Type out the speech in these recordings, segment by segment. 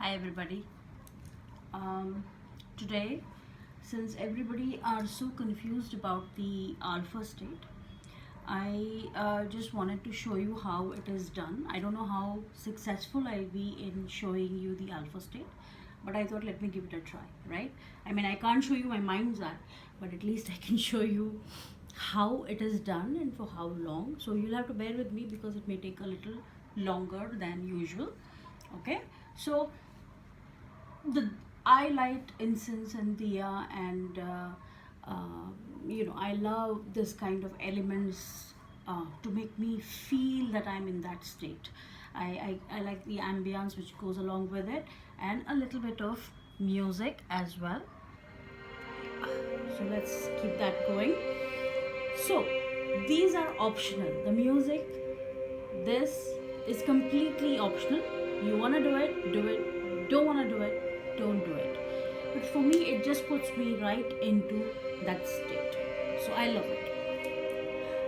Hi everybody. Um, Today, since everybody are so confused about the alpha state, I just wanted to show you how it is done. I don't know how successful I'll be in showing you the alpha state, but I thought let me give it a try, right? I mean, I can't show you my mind's eye, but at least I can show you how it is done and for how long. So you'll have to bear with me because it may take a little longer than usual. Okay, so the I light incense and diya, and I love this kind of elements to make me feel that I'm in that state. I like the ambience which goes along with it, and a little bit of music as well. So let's keep that going. So these are optional. The music, this is completely optional. You want to do it, do it. Don't want to do it, don't do it. But for me, it just puts me right into that state. So I love it.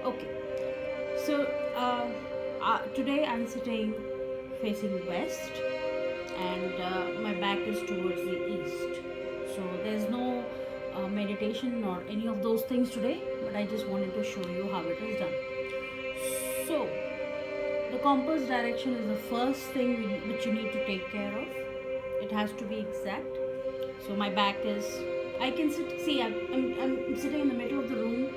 Okay, so today I'm sitting facing west, and my back is towards the east. So there's no meditation or any of those things today, but I just wanted to show you how it is done. So the compass direction is the first thing which you need to take care of. It has to be exact. So my back is, I can sit, see, I'm sitting in the middle of the room.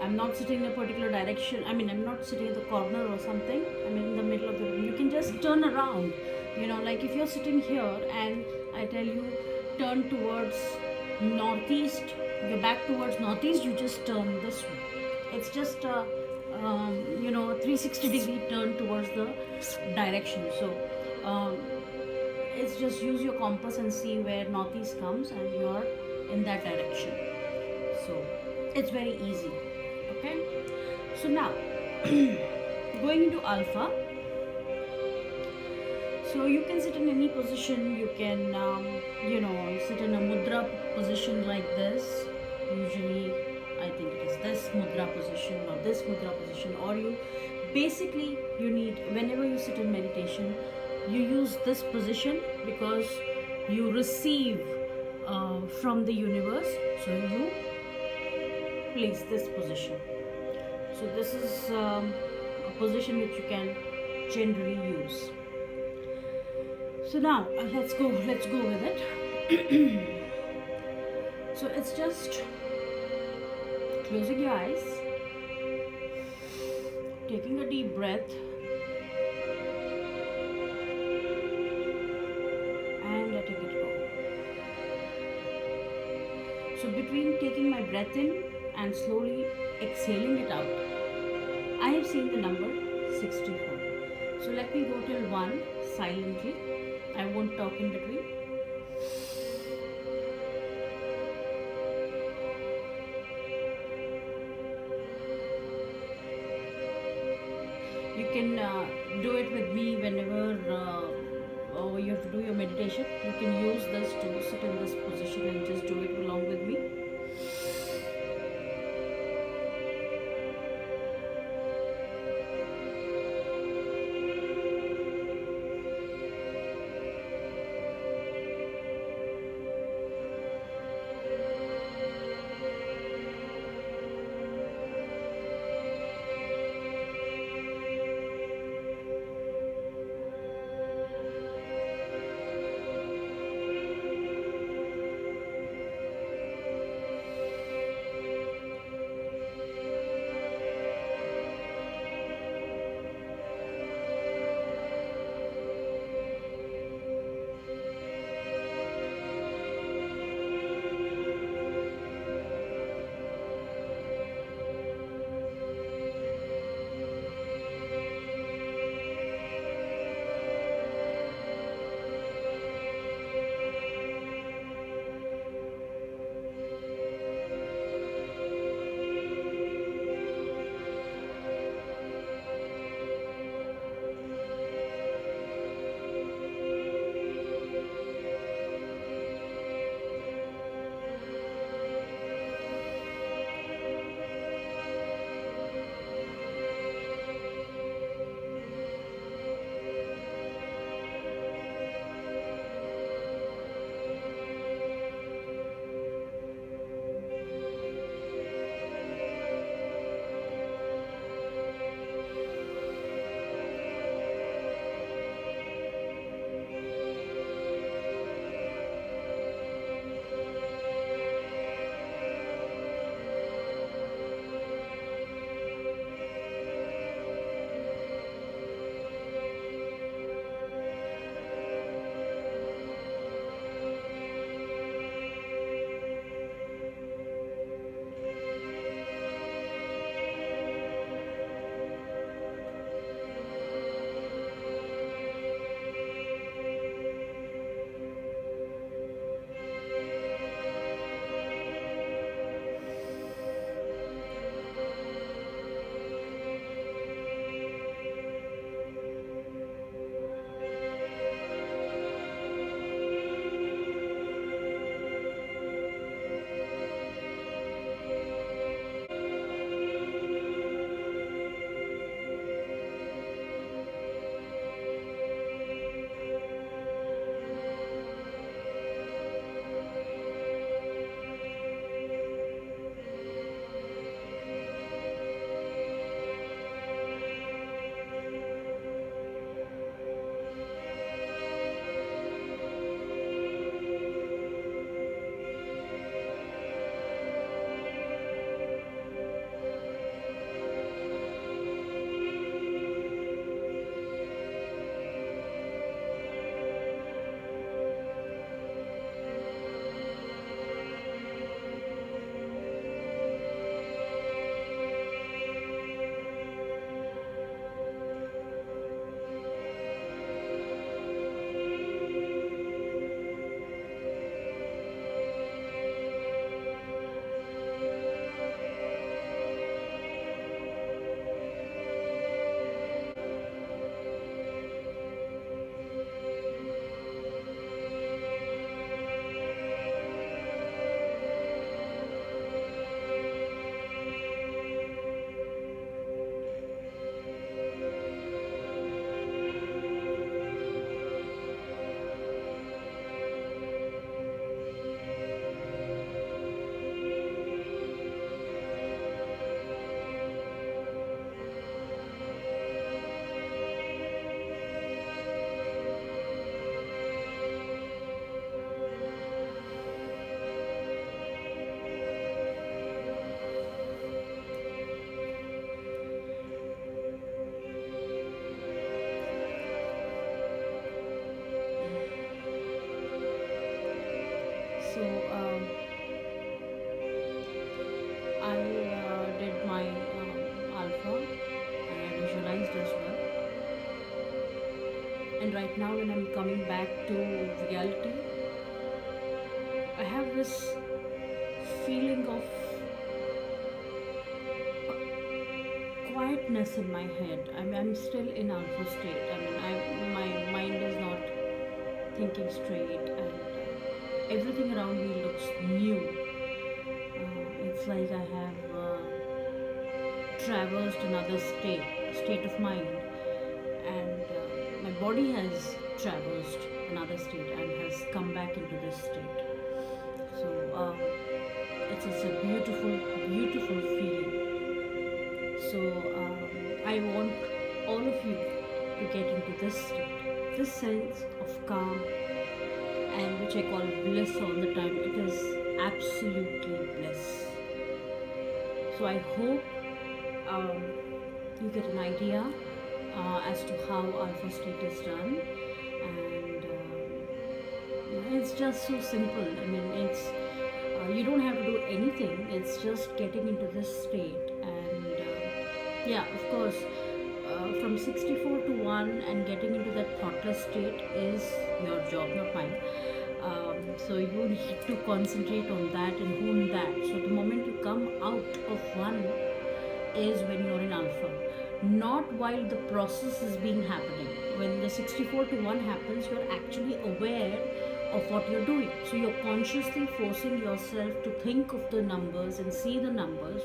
I'm not sitting in a particular direction. I mean, I'm not sitting in the corner or something. I'm in the middle of the room. You can just turn around. Like if you're sitting here and I tell you turn towards northeast, your back towards northeast, you just turn this way. It's just a 360-degree turn towards the direction. So it's just use your compass and see where northeast comes, and you're in that direction. So it's very easy. Okay, so now going into alpha. So you can sit in any position. You can sit in a mudra position like this. Usually I think it is this mudra position or this mudra position, or you need, whenever you sit in meditation, you use this position because you receive from the universe. So you place this position. So this is a position which you can generally use. So now let's go with it. So it's just closing your eyes, taking a deep breath, and letting it go. So between taking my breath in and slowly exhaling it out, I have seen the number 64. So let me go till 1 silently. I won't talk in between. You can do it with me whenever you have to do your meditation. You can use this to sit in this position and just do it along with me. So I did my alpha and I visualized as well. And right now, when I'm coming back to reality, I have this feeling of quietness in my head. I mean, I'm still in alpha state. I mean, my mind is not thinking straight, and everything around me looks new. It's like I have traversed another state of mind, and my body has traversed another state and has come back into this state. So it's a beautiful, beautiful feeling. So I want all of you to get into this state, this sense of calm, and which I call bliss all the time. It is absolutely bliss. So I hope you get an idea as to how alpha state is done, and it's just so simple. I mean, it's you don't have to do anything. It's just getting into this state, and yeah, of course, from 64 to 1 and getting into that thoughtless state is your job, not mine. So you need to concentrate on that and hone that. So the moment you come out of 1 is when you're in alpha, not while the process is being happening. When the 64 to 1 happens, you're actually aware of what you're doing. So you're consciously forcing yourself to think of the numbers and see the numbers.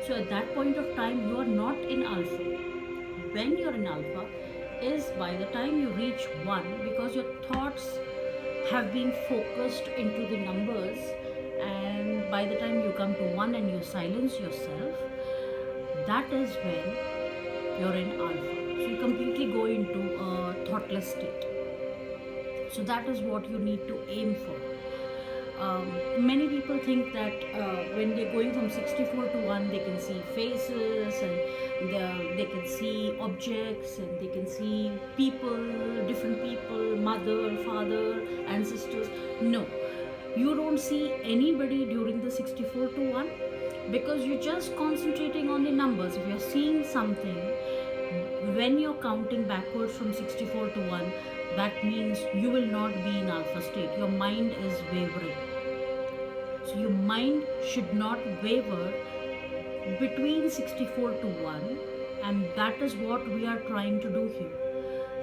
So at that point of time, you are not in alpha. When you're in alpha is by the time you reach 1, because your thoughts have been focused into the numbers, and by the time you come to 1 and you silence yourself, that is when you're in alpha. So you completely go into a thoughtless state. So that is what you need to aim for. Many people think that when they're going from 64 to 1, they can see faces, and they can see objects, and they can see people, different people, mother, father, ancestors. No, you don't see anybody during the 64 to 1, because you're just concentrating on the numbers. If you're seeing something, when you're counting backwards from 64 to 1, that means you will not be in alpha state. Your mind is wavering. So your mind should not waver between 64 to 1, and that is what we are trying to do here.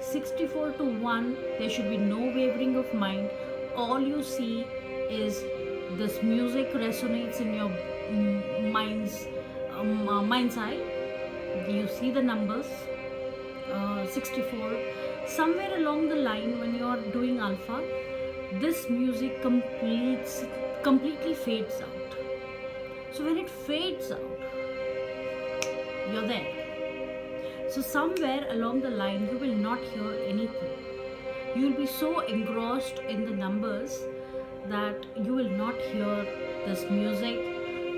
64 to 1, there should be no wavering of mind. All you see is this music resonates in your mind's eye. You see the numbers 64. Somewhere along the line, when you are doing alpha, this music completely fades out. So when it fades out, you're there. So somewhere along the line, you will not hear anything. You will be so engrossed in the numbers that you will not hear this music.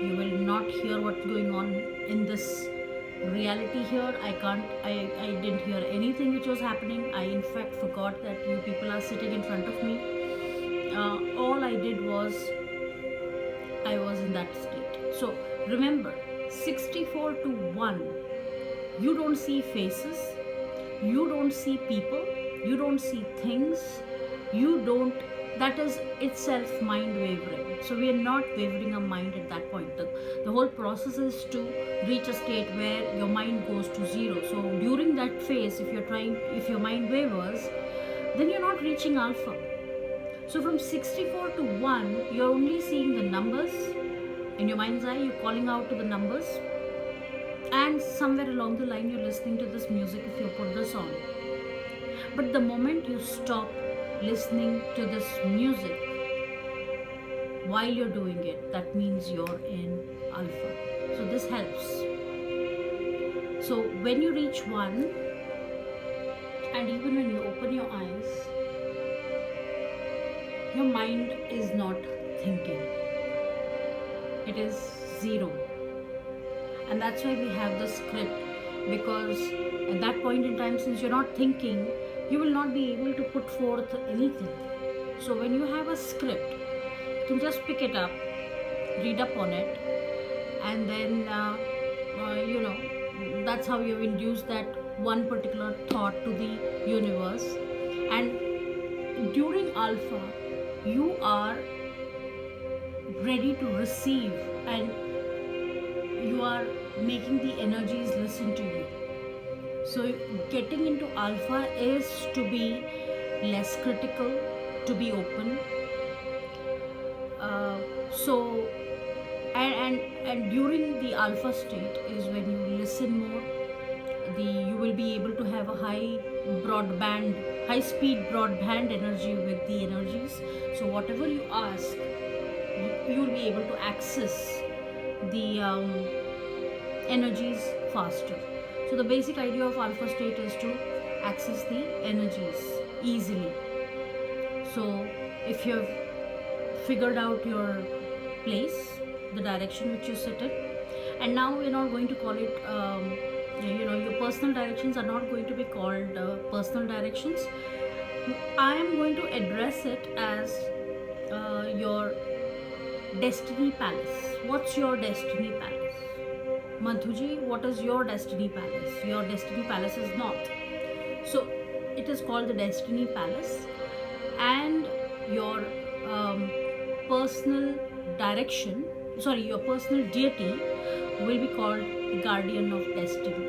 You will not hear what's going on in this reality here. I didn't hear anything which was happening. I in fact forgot that you people are sitting in front of me. All I did was I was in that state. So remember, 64 to 1, you don't see faces, you don't see people, you don't see things, that is itself mind wavering. So we are not wavering our mind at that point. The whole process is to reach a state where your mind goes to 0. So during that phase, if your mind wavers, then you're not reaching alpha. So from 64 to 1, you're only seeing the numbers in your mind's eye. You're calling out to the numbers, and somewhere along the line, you're listening to this music if you put this on. But the moment you stop listening to this music while you're doing it, that means you're in alpha. So this helps. So when you reach 1, and even when you open your eyes, your mind is not thinking. It is 0. And that's why we have the script, because at that point in time, since you're not thinking, you will not be able to put forth anything. So when you have a script, can just pick it up, read up on it, and then that's how you've induced that one particular thought to the universe. And during alpha, you are ready to receive, and you are making the energies listen to you. So getting into alpha is to be less critical, to be open. So and during the alpha state is when you listen more. You will be able to have a high speed broadband energy with the energies. So whatever you ask, you will be able to access the energies faster. So the basic idea of alpha state is to access the energies easily. So if you have figured out your place, the direction which you sit in, and now we're not going to call it your personal directions are not going to be called personal directions. I am going to address it as your destiny palace. What's your destiny palace? Madhuji, what is your destiny palace? Your destiny palace is not. So it is called the destiny palace, and your personal your personal deity will be called guardian of destiny.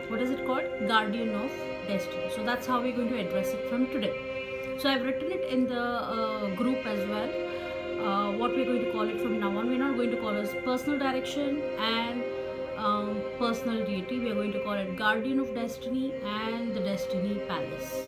What is it called? Guardian of destiny. So that's how we're going to address it from today. So I've written it in the group as well. What we're going to call it from now on, we're not going to call it personal direction and personal deity. We are going to call it guardian of destiny and the destiny palace.